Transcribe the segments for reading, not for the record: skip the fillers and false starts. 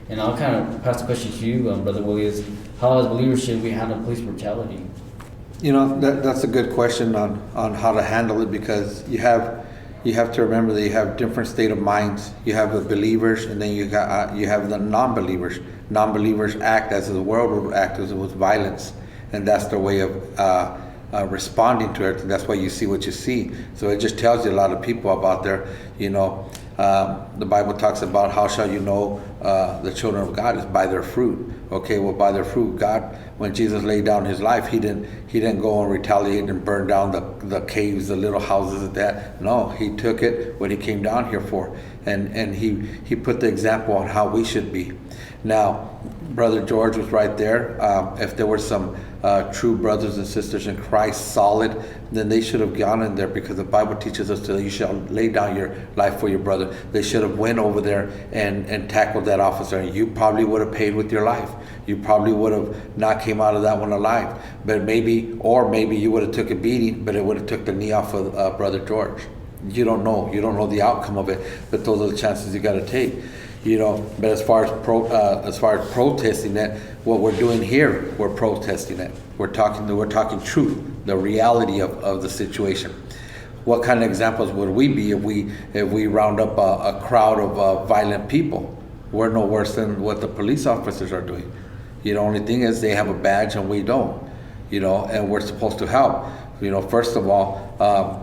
And I'll kind of pass the question to you, Brother Willie, is how as believers should we handle police brutality? That's a good question on how to handle it, because you have to remember that you have different state of minds. You have the believers, and then you have the non-believers. Non-believers act as the world would act, as with violence, and that's their way of responding to it. And that's why you see what you see. So it just tells you a lot of people about their, the Bible talks about how shall you know the children of God is by their fruit. Okay, well, by their fruit, God, when Jesus laid down his life, he didn't go and retaliate and burn down the caves, the little houses and that. No, he took it what he came down here for, and he put the example on how we should be. Now, Brother George was right there. If there were some true brothers and sisters in Christ, solid, then they should have gone in there, because the Bible teaches us that you shall lay down your life for your brother. They should have went over there and tackled that officer, and you probably would have paid with your life. You probably would have not came out of that one alive. But maybe you would have took a beating, but it would have took the knee off of Brother George. You don't know. You don't know the outcome of it, but those are the chances you got to take. But as far as protesting it, what we're doing here, we're protesting it. We're talking truth, the reality of the situation. What kind of examples would we be if we round up a crowd of violent people? We're no worse than what the police officers are doing. The only thing is they have a badge and we don't. And we're supposed to help. First of all,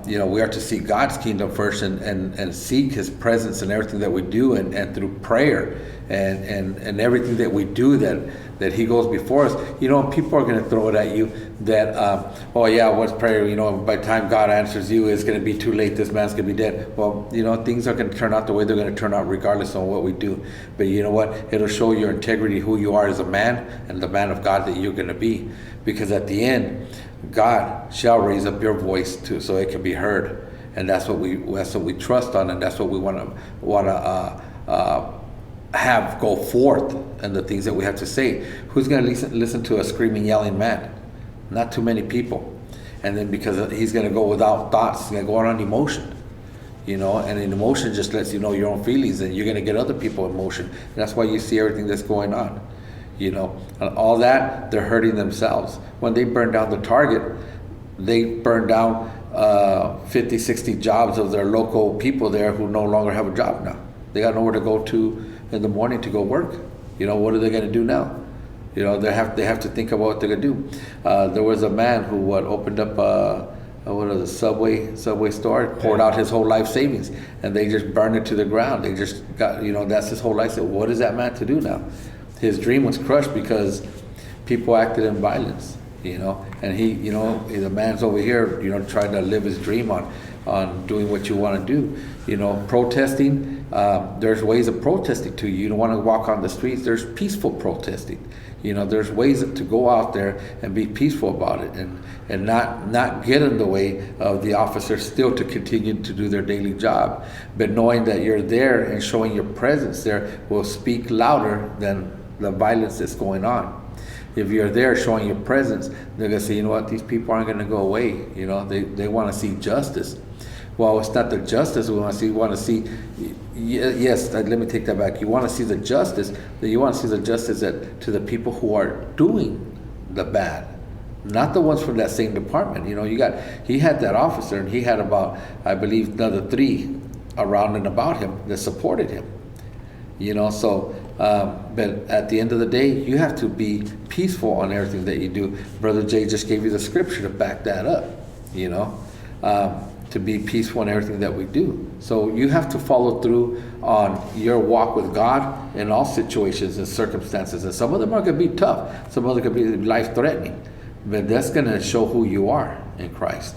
we are to seek God's kingdom first and seek his presence in everything that we do, and through prayer and everything that we do that he goes before us. People are going to throw it at you that, what's prayer? By the time God answers you, it's going to be too late. This man's going to be dead. Well, things are going to turn out the way they're going to turn out regardless of what we do. But you know what? It'll show your integrity, who you are as a man, and the man of God that you're going to be. Because at the end, God shall raise up your voice too, so it can be heard, and that's what we trust on, and that's what we want to have go forth, and the things that we have to say. Who's going to listen to a screaming, yelling man? Not too many people. And then because he's going to go without thoughts, he's going to go on emotion, and an emotion just lets you know your own feelings, and you're going to get other people emotion. And that's why you see everything that's going on. And all that, they're hurting themselves. When they burn down the Target, they burn down 50, 60 jobs of their local people there who no longer have a job now. They got nowhere to go to in the morning to go work. What are they going to do now? They have to think about what they're going to do. There was a man who opened up a Subway store, poured out his whole life savings, and they just burned it to the ground. They just got, that's his whole life. So what is that man to do now? His dream was crushed because people acted in violence, and the man's over here, trying to live his dream on doing what you want to do. Protesting, there's ways of protesting too. You don't want to walk on the streets. There's peaceful protesting. There's ways to go out there and be peaceful about it, and not get in the way of the officers still to continue to do their daily job. But knowing that you're there and showing your presence there will speak louder than the violence that's going on. If you're there showing your presence, they're going to say, these people aren't going to go away. They want to see justice. Well, it's not the justice we want to see. We want to see, yes, let me take that back. You want to see the justice, to the people who are doing the bad, not the ones from that same department. He had that officer, and he had about, I believe, another 3 around and about him that supported him. But at the end of the day, you have to be peaceful on everything that you do. Brother Jay just gave you the scripture to back that up, to be peaceful in everything that we do. So you have to follow through on your walk with God in all situations and circumstances. And some of them are going to be tough. Some of them could be life-threatening. But that's going to show who you are in Christ.